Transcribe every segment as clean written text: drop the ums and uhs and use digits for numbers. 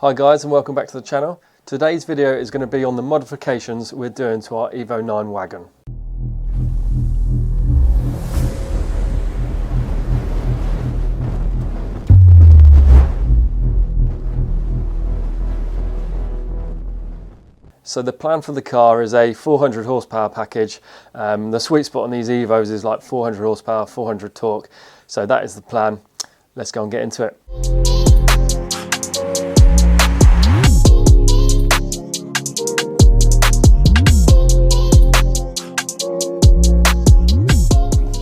Hi guys, and welcome back to the channel. Today's video is going to be on the modifications we're doing to our EVO 9 wagon. So the plan for the car is a 400 horsepower package. The sweet spot on these EVOs is like 400 horsepower, 400 torque. So that is the plan. Let's go and get into it.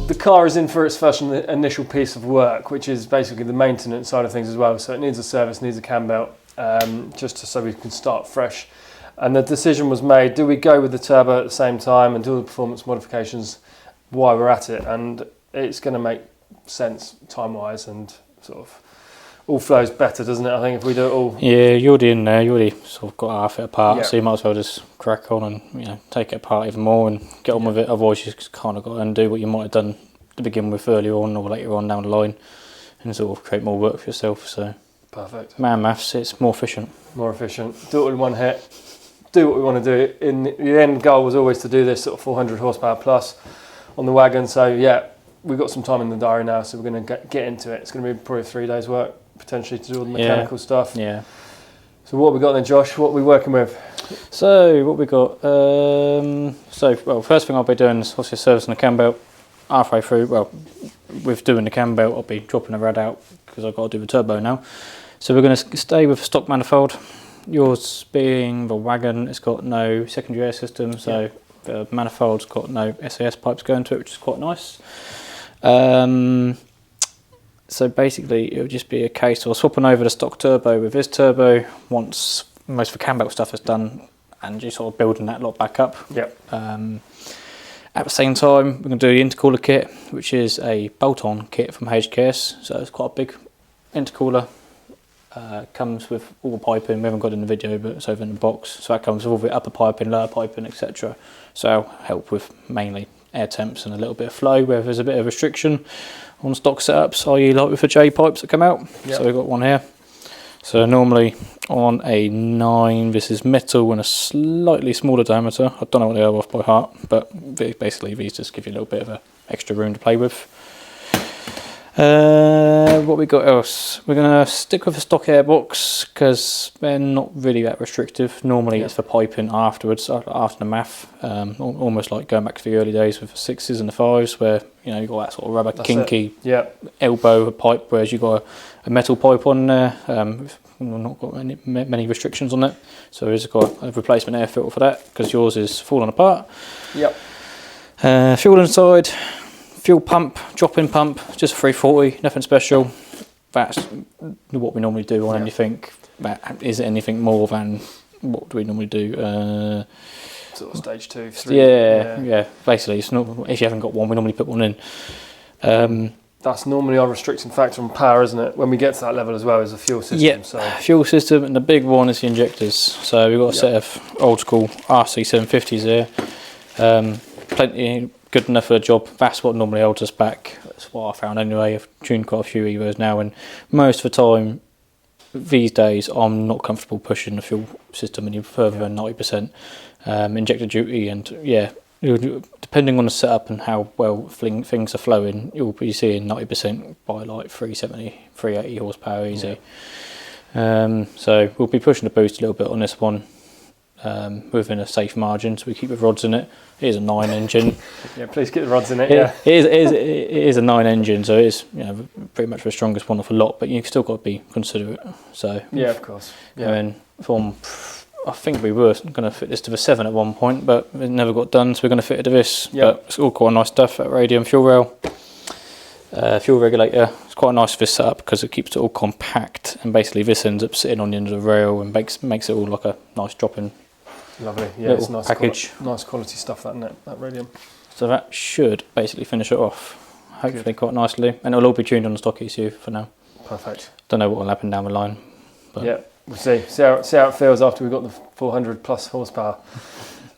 The car is in for its first initial piece of work, which is basically the maintenance side of things as well. So it needs a service, needs a cam belt, so we can start fresh. And the decision was made, do we go with the turbo at the same time and do the performance modifications while we're at it? And it's going to make sense time-wise and sort of all flows better, doesn't it? I think if we do it all. Yeah, you're already in there, you already sort of got half it apart, Yeah. so you might as well just crack on and take it apart even more and get on with it. Otherwise you just kind of got to undo what you might have done to begin with earlier on or later on down the line and sort of create more work for yourself. So Perfect. Man maths, it's more efficient. More efficient. Do it in one hit. Do what we want to do. In the end goal was always to do this sort of 400 horsepower plus on the wagon. So yeah, we've got some time in the diary now, so we're going to get into it. It's going to be probably 3 days work potentially to do all the mechanical stuff. Yeah. So what have we got then, Josh? What are we working with? So what we got? Well, first thing I'll be doing is obviously servicing the cam belt. Halfway through, well, with doing the cam belt, I'll be dropping the rad out because I've got to do the turbo now. So we're going to stay with stock manifold. Yours being the Wagon, it's got no secondary air system, so the manifold's got no SAS pipes going to it, which is quite nice. So basically it'll just be a case of swapping over the stock turbo with this turbo once most of the cam belt stuff is done and just sort of building that lot back up. Yep. At the same time, we're going to do the intercooler kit, which is a bolt-on kit from HKS, so it's quite a big intercooler. Comes with all the piping. We haven't got it in the video, but it's over in the box. So that comes with all the upper piping, lower piping, etc. So that'll help with mainly air temps and a little bit of flow where there's a bit of restriction on stock setups, i.e. like with the J pipes that come out. Yep. So we've got one here. So normally on a 9, this is metal and a slightly smaller diameter. I don't know what they are off by heart, but basically these just give you a little bit of a extra room to play with. What we got else? We're going to stick with the stock airbox because they're not really that restrictive. Normally it's for piping afterwards, after the math. Almost like going back to the early days with the 6s and the 5s where you've got that sort of rubber kinky elbow pipe, whereas you've got a metal pipe on there. Not got many restrictions on it. So we've got a replacement air filter for that because yours is falling apart. Yep. Fuel inside. Fuel pump, drop-in pump, just a 340, nothing special. That's what we normally do on anything. That is anything more than what do we normally do? Sort of stage 2, 3. Yeah. Basically, it's not, if you haven't got one, we normally put one in. That's normally our restricting factor on power, isn't it? When we get to that level as well as a fuel system. Yeah, so. Fuel system, and the big one is the injectors. So we've got a set of old school RC750s here. Plenty good enough for the job. That's what normally holds us back. That's what I found anyway. I've tuned quite a few EVOs now, and most of the time these days I'm not comfortable pushing the fuel system any further than 90%. Injector duty, and depending on the setup and how well things are flowing, you'll be seeing 90% by like 370, 380 horsepower easy. So we'll be pushing the boost a little bit on this one. Within a safe margin, so we keep the rods in it. It is a 9 engine. Yeah, please get the rods in it. It is a 9 engine, so it is pretty much the strongest one of a lot. But you've still got to be considerate. So yeah, of course. Yeah. And I think we were going to fit this to the 7 at one point, but it never got done. So we're going to fit it to this. Yeah. But it's all quite nice stuff. That radium fuel rail, fuel regulator. It's quite nice for this setup because it keeps it all compact, and basically this ends up sitting on the end of the rail and makes it all like a nice drop-in. Lovely, yeah, it's nice package. Nice quality stuff, that radium. So that should basically finish it off, hopefully quite nicely, and it'll all be tuned on the stock ECU for now. Perfect. Don't know what will happen down the line, but yeah, we'll see how it feels after we've got the 400 plus horsepower.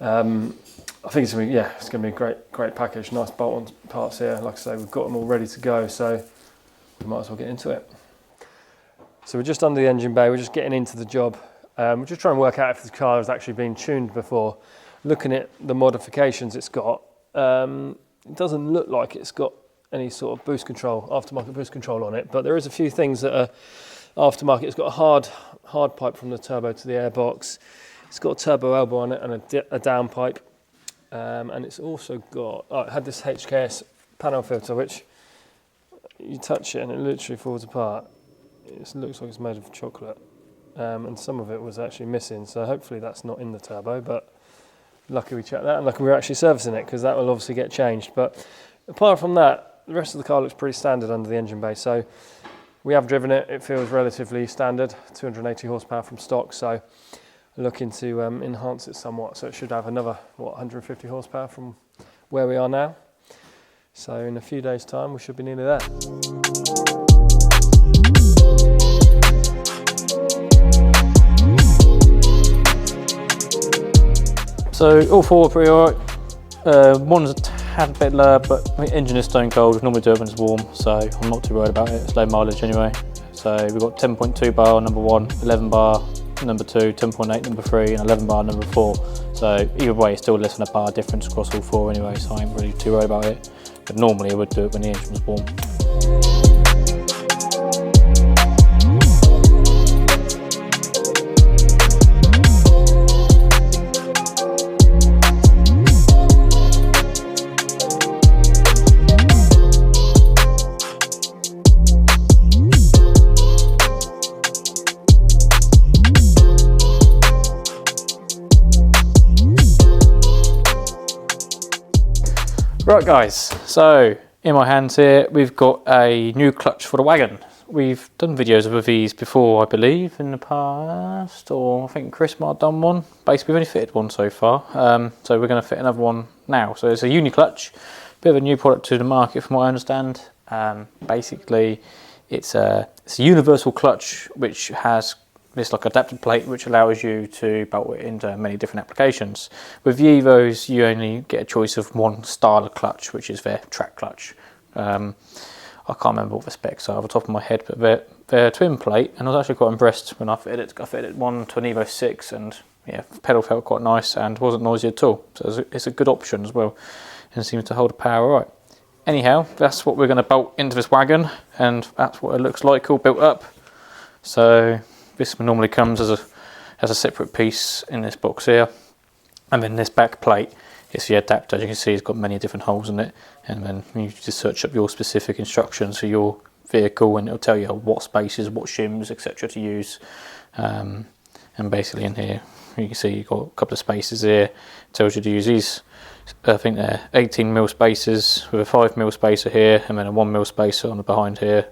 I think it's gonna be a great package. Nice bolt-on parts here. Like I say, we've got them all ready to go, so we might as well get into it. So we're just under the engine bay, we're just getting into the job. We're just trying to work out if the car has actually been tuned before. Looking at the modifications it's got, it doesn't look like it's got any sort of boost control, aftermarket boost control on it, but there is a few things that are aftermarket. It's got a hard pipe from the turbo to the airbox. It's got a turbo elbow on it and a down pipe. And it's also got, it had this HKS panel filter, which you touch it and it literally falls apart. It looks like it's made of chocolate. And some of it was actually missing, so hopefully that's not in the turbo, but lucky we checked that, and lucky we're actually servicing it, because that will obviously get changed. But apart from that, the rest of the car looks pretty standard under the engine bay. So we have driven it, it feels relatively standard, 280 horsepower from stock, so looking to enhance it somewhat, so it should have another 150 horsepower from where we are now. So in a few days time we should be nearly there. So all four are pretty alright. One's a tad bit lower, but the engine is stone cold. We normally do it when it's warm, so I'm not too worried about it. It's low mileage anyway. So we've got 10.2 bar number 1, 11 bar number 2, 10.8 number 3, and 11 bar number 4. So either way, it's still less than a bar difference across all four anyway, so I ain't really too worried about it. But normally I would do it when the engine was warm. Right guys, so in my hands here we've got a new clutch for the Wagon. We've done videos of these before, I believe, in the past, or I think Chris might have done one. Basically we've only fitted one so far, so we're going to fit another one now. So it's a uni clutch, bit of a new product to the market from what I understand. Basically it's a universal clutch which has this like adapted plate which allows you to bolt it into many different applications. With the EVOs you only get a choice of one style of clutch, which is their track clutch. I can't remember what the specs are off the top of my head, but they're twin plate, and I was actually quite impressed when I fitted it. I fitted one to an EVO 6 and yeah, the pedal felt quite nice and wasn't noisy at all, so it's a good option as well and seems to hold the power right. Anyhow, that's what we're going to bolt into this Wagon, and that's what it looks like all built up. So this normally comes as a separate piece in this box here, and then this back plate is the adapter. As you can see, it's got many different holes in it, and then you just search up your specific instructions for your vehicle and it'll tell you what spaces, what shims, etc. to use. And basically in here you can see you've got a couple of spaces here. It tells you to use these, I think they're 18mm spacers with a 5mm spacer here, and then a 1mm spacer on the behind here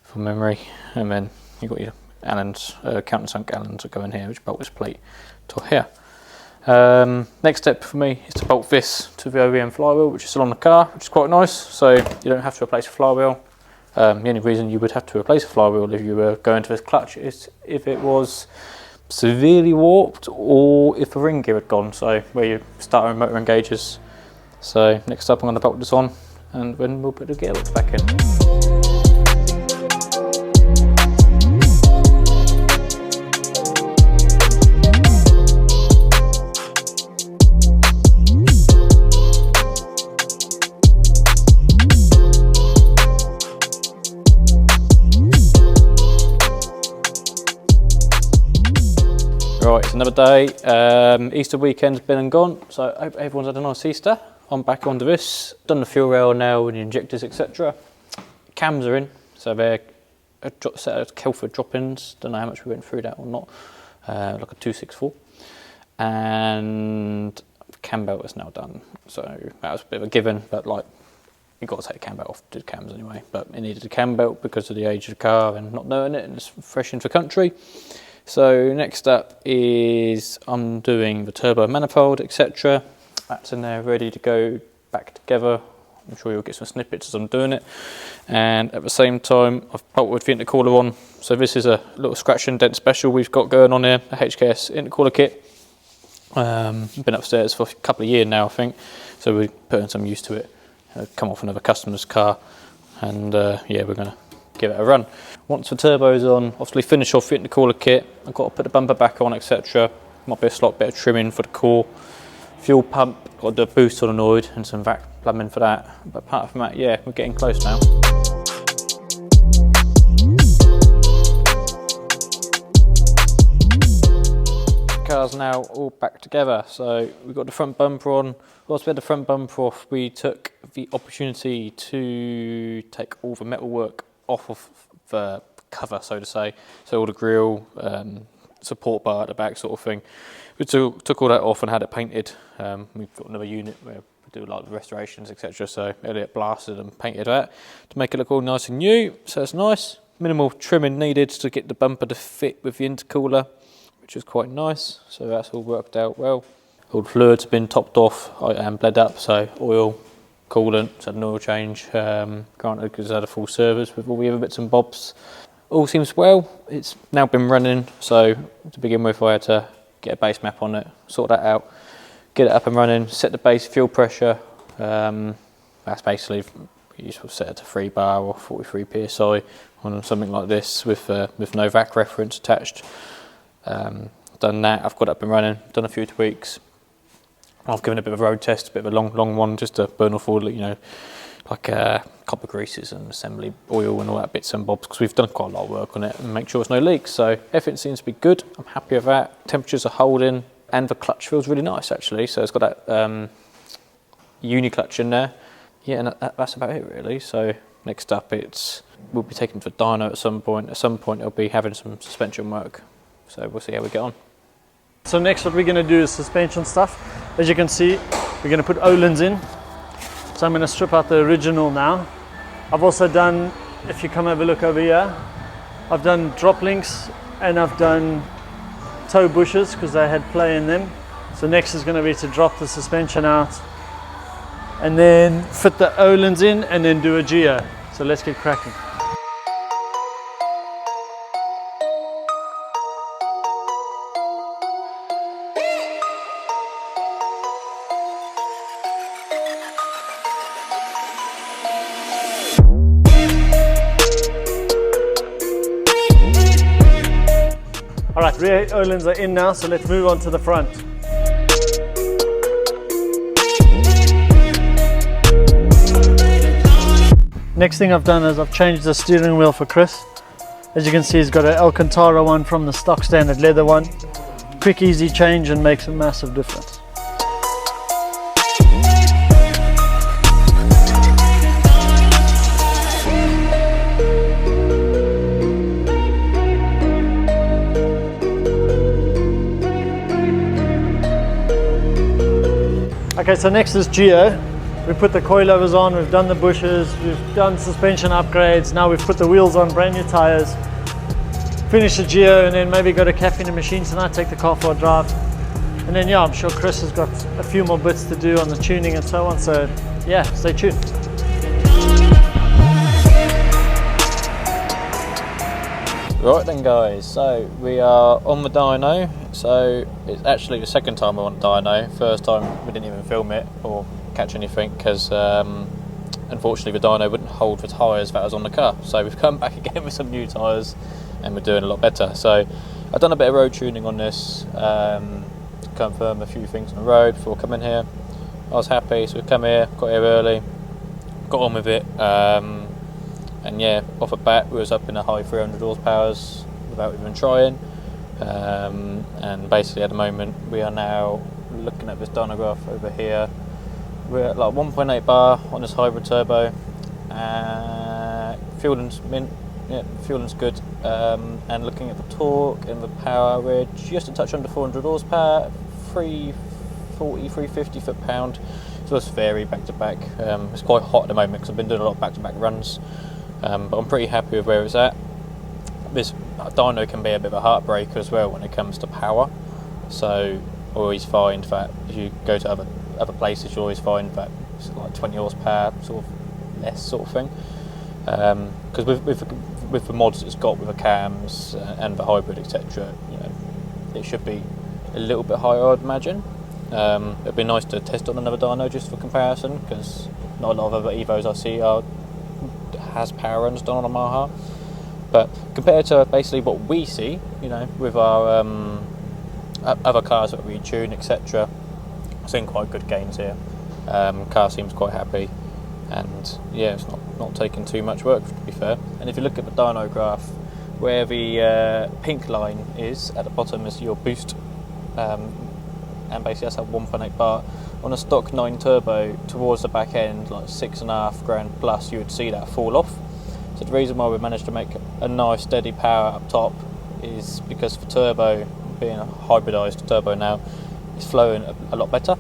for memory, and then you've got your Allen's, countersunk Allens that go in here, which bolt this plate to here. Next step for me is to bolt this to the OEM flywheel, which is still on the car, which is quite nice, so you don't have to replace a flywheel. The only reason you would have to replace a flywheel if you were going to this clutch is if it was severely warped or if the ring gear had gone, so where your starter and motor engages. So next up I'm going to bolt this on and then we'll put the gearbox back in. Right, it's another day. Easter weekend's been and gone, so I hope everyone's had a nice Easter. I'm back onto this, done the fuel rail now and the injectors, etc. Cams are in, so they're a set of Kelford drop-ins. Don't know how much we went through that or not, like a 264. And the cam belt is now done, so that was a bit of a given, but like, you've got to take the cam belt off to the cams anyway, but it needed a cam belt because of the age of the car and not knowing it, and it's fresh into the country. So next up is I'm doing the turbo manifold, etc. That's in there ready to go back together. I'm sure you'll get some snippets as I'm doing it. And at the same time I've bolted the intercooler on. So this is a little scratch and dent special we've got going on here, a HKS intercooler kit. Been upstairs for a couple of years now I think, so we're putting some use to it. Come off another customer's car, and yeah, we're going to give it a run. Once the turbo's on, obviously finish off the intercooler kit. I've got to put the bumper back on, etc. Might be a slight bit of trimming for the core. Fuel pump, got to do a boost solenoid and some vac plumbing for that. But apart from that, yeah, we're getting close now. Car's now all back together, so we've got the front bumper on. Whilst we had the front bumper off, we took the opportunity to take all the metalwork off of the cover, so to say. So all the grille, support bar at the back sort of thing. We took all that off and had it painted. We've got another unit where we do like the restorations, etc. So Elliot blasted and painted that to make it look all nice and new. So it's nice. Minimal trimming needed to get the bumper to fit with the intercooler, which is quite nice. So that's all worked out well. All the fluids have been topped off and bled up. So oil, coolant, had an oil change. Granted, because I had a full service with all the other bits and bobs. All seems well. It's now been running. So to begin with, I had to get a base map on it, sort that out, get it up and running, set the base fuel pressure. That's basically, you just set it to 3 bar or 43 psi on something like this with no vac reference attached. Done that, I've got it up and running, done a few tweaks. I've given a bit of a road test, a bit of a long one, just to burn off all, like copper greases and assembly oil and all that bits and bobs, because we've done quite a lot of work on it and make sure there's no leaks. So everything seems to be good. I'm happy with that. Temperatures are holding, and the clutch feels really nice actually. So it's got that uni clutch in there. Yeah, and that's about it really. So next up, we'll be taking to the dyno at some point. At some point, it'll be having some suspension work. So we'll see how we get on. So next what we're going to do is suspension stuff. As you can see, we're going to put O-lins in. So I'm going to strip out the original now. I've also done, if you come have a look over here, I've done drop links and I've done toe bushes because they had play in them. So next is going to be to drop the suspension out and then fit the O-lins in and then do a geo. So let's get cracking. Alright, rear O-lins are in now, so let's move on to the front. Next thing I've done is I've changed the steering wheel for Chris. As you can see, he's got an Alcantara one from the stock standard leather one. Quick, easy change and makes a massive difference. Okay, so next is geo. We put the coilovers on, we've done the bushes, we've done suspension upgrades, now we've put the wheels on, brand new tires. Finish the geo and then maybe go to cafe in the machine tonight, take the car for a drive. And then yeah, I'm sure Chris has got a few more bits to do on the tuning and so on, so yeah, stay tuned. Right then guys, so we are on the dyno. So it's actually the second time we're on dyno. First time we didn't even film it or catch anything because unfortunately the dyno wouldn't hold the tyres that was on the car. So we've come back again with some new tyres and we're doing a lot better. So I've done a bit of road tuning on this to confirm a few things on the road before coming here. I was happy, so we've come here, got here early, got on with it. And yeah, off the bat we was up in the high 300 horsepowers without even trying. And basically at the moment we are now looking at this dynograph over here. We're at like 1.8 bar on this hybrid turbo. Fueling's mint, yeah, fueling's good. And looking at the torque and the power, we're just a touch under 400 horsepower, 340, 350 foot-pound. So it's vary back to back. It's quite hot at the moment because I've been doing a lot of back-to-back runs. But I'm pretty happy with where it's at. This dyno can be a bit of a heartbreaker as well when it comes to power. So I always find that if you go to other places, you always find that it's like 20 horsepower, sort of less sort of thing. Because with the mods it's got with the cams and the hybrid, etc., you know, it should be a little bit higher, I'd imagine. It'd be nice to test on another dyno just for comparison, because not a lot of other EVOs I see has power runs done on a Maha. But compared to basically what we see, you know, with our other cars that we tune, etc., I've seen quite good gains here. Car seems quite happy, and yeah, it's not taking too much work, to be fair. And if you look at the dyno graph, where the pink line is at the bottom is your boost, and basically that's at 1.8 bar. On a stock 9 turbo, towards the back end, like 6.5 grand plus, you would see that fall off. So the reason why we managed to make a nice steady power up top is because the turbo, being a hybridised turbo now, is flowing a lot better.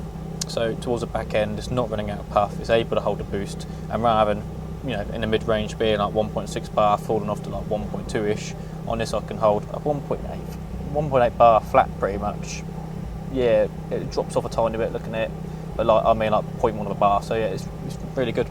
So towards the back end, it's not running out of puff, it's able to hold a boost, and rather than, you know, in the mid-range being like 1.6 bar, falling off to like 1.2-ish, on this I can hold a 1.8 bar flat pretty much. Yeah, it drops off a tiny bit looking at it, but like, I mean like 0.1 of a bar, so yeah, it's really good.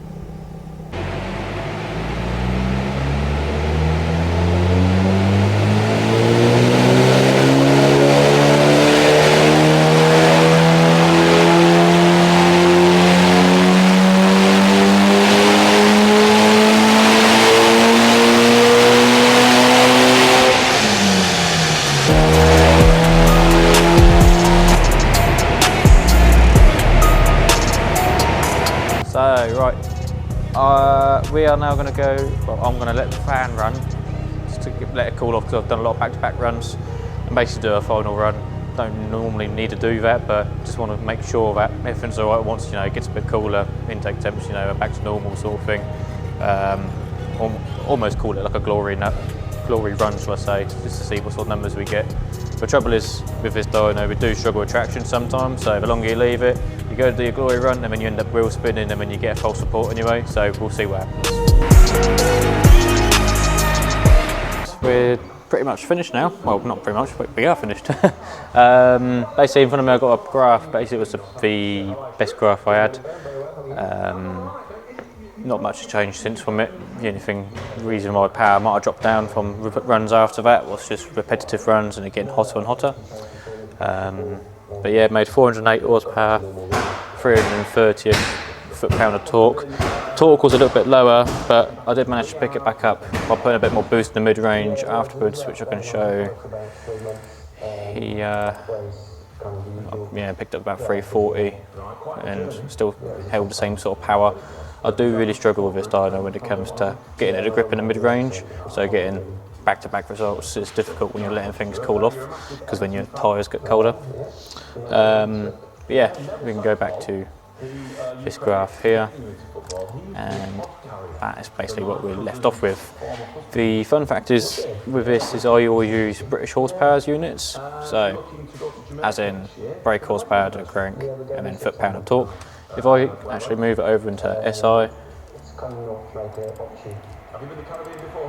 We are now going to go, well, I'm going to let the fan run, just to let it cool off, because I've done a lot of back-to-back runs, and basically do a final run. Don't normally need to do that, but just want to make sure that everything's alright once, you know, it gets a bit cooler, intake temps, you know, back to normal sort of thing. Almost call it like a glory run, shall I say, just to see what sort of numbers we get. The trouble is, with this dyno, we do struggle with traction sometimes, so the longer you leave it, you go to do your glory run, and then you end up wheel spinning, and then you get a false support anyway, so we'll see what happens. We're pretty much finished now. Well, not pretty much, but we are finished. Basically, in front of me I've got a graph. Basically, it was the best graph I had. Not much has changed since from it. The only reason why power might have dropped down from runs after that was just repetitive runs and it getting hotter and hotter. But yeah, it made 408 horsepower, 330 foot-pound of torque. Torque was a little bit lower, but I did manage to pick it back up by putting a bit more boost in the mid-range afterwards, which I can show. He picked up about 340 and still held the same sort of power. I do really struggle with this dyno when it comes to getting it a grip in the mid-range, so getting back-to-back results is difficult when you're letting things cool off, because when your tyres get colder. But yeah, we can go back to this graph here, and that is basically what we left off with. The fun fact is with this is I always use British horsepower units, so as in brake horsepower to crank and then foot-pound of torque. If I actually move it over into SI,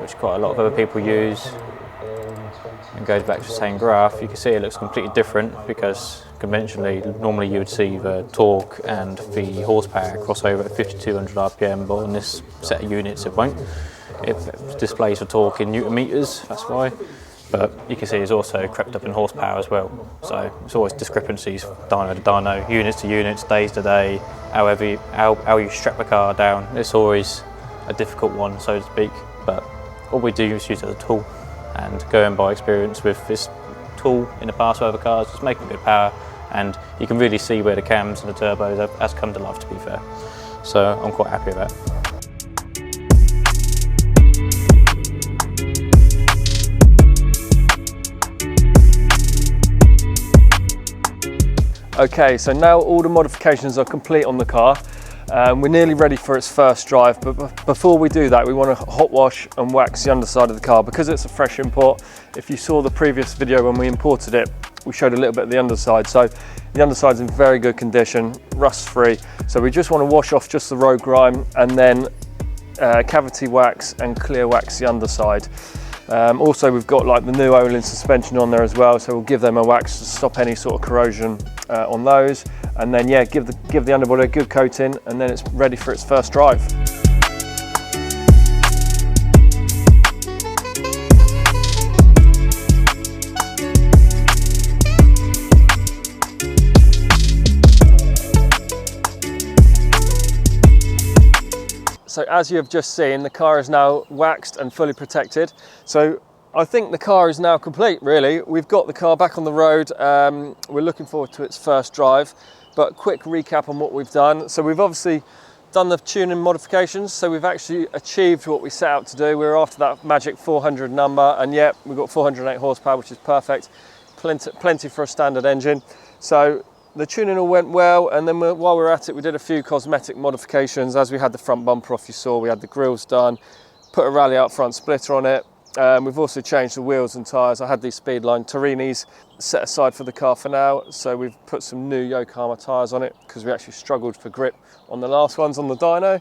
which quite a lot of other people use, and goes back to the same graph, you can see it looks completely different, because conventionally, normally you would see the torque and the horsepower cross over at 5200 RPM, but on this set of units it won't. It displays the torque in Newton meters, that's why. But you can see it's also crept up in horsepower as well. So it's always discrepancies, dyno to dyno, units to units, days to day, how you strap the car down. It's always a difficult one, so to speak. But all we do is use it as a tool, and going by experience with this tool in the past with other cars, it's making good power, and you can really see where the cams and the turbos has come to life, to be fair. So I'm quite happy with that. Okay, so now all the modifications are complete on the car. We're nearly ready for its first drive, but before we do that, we want to hot wash and wax the underside of the car. Because it's a fresh import, if you saw the previous video when we imported it, we showed a little bit of the underside. So the underside's in very good condition, rust free. So we just want to wash off just the road grime, and then cavity wax and clear wax the underside. Also, we've got like the new Olin suspension on there as well, so we'll give them a wax to stop any sort of corrosion on those, and then yeah, give the underbody a good coating, and then it's ready for its first drive. So as you have just seen, the car is now waxed and fully protected. So I think the car is now complete, really. We've got the car back on the road. We're looking forward to its first drive, but quick recap on what we've done. So we've obviously done the tuning modifications, so we've actually achieved what we set out to do. We were after that magic 400 number, and yep, we've got 408 horsepower, which is perfect. Plenty for a standard engine. So the tuning all went well, and then while we were at it, we did a few cosmetic modifications. As we had the front bumper off, you saw, we had the grills done, put a rally out front splitter on it. We've also changed the wheels and tyres. I had these Speedline Torinis set aside for the car for now, so we've put some new Yokohama tyres on it because we actually struggled for grip on the last ones on the dyno.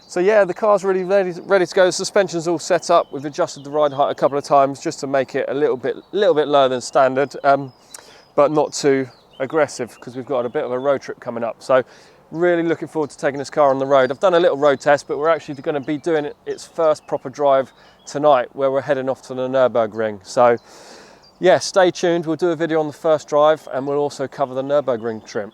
So yeah, the car's really ready to go. The suspension's all set up. We've adjusted the ride height a couple of times just to make it a little bit lower than standard, but not too aggressive because we've got a bit of a road trip coming up. So really looking forward to taking this car on the road. I've done a little road test, but we're actually going to be doing its first proper drive tonight, where we're heading off to the Nürburgring. So yeah, stay tuned. We'll do a video on the first drive, and we'll also cover the Nürburgring trip.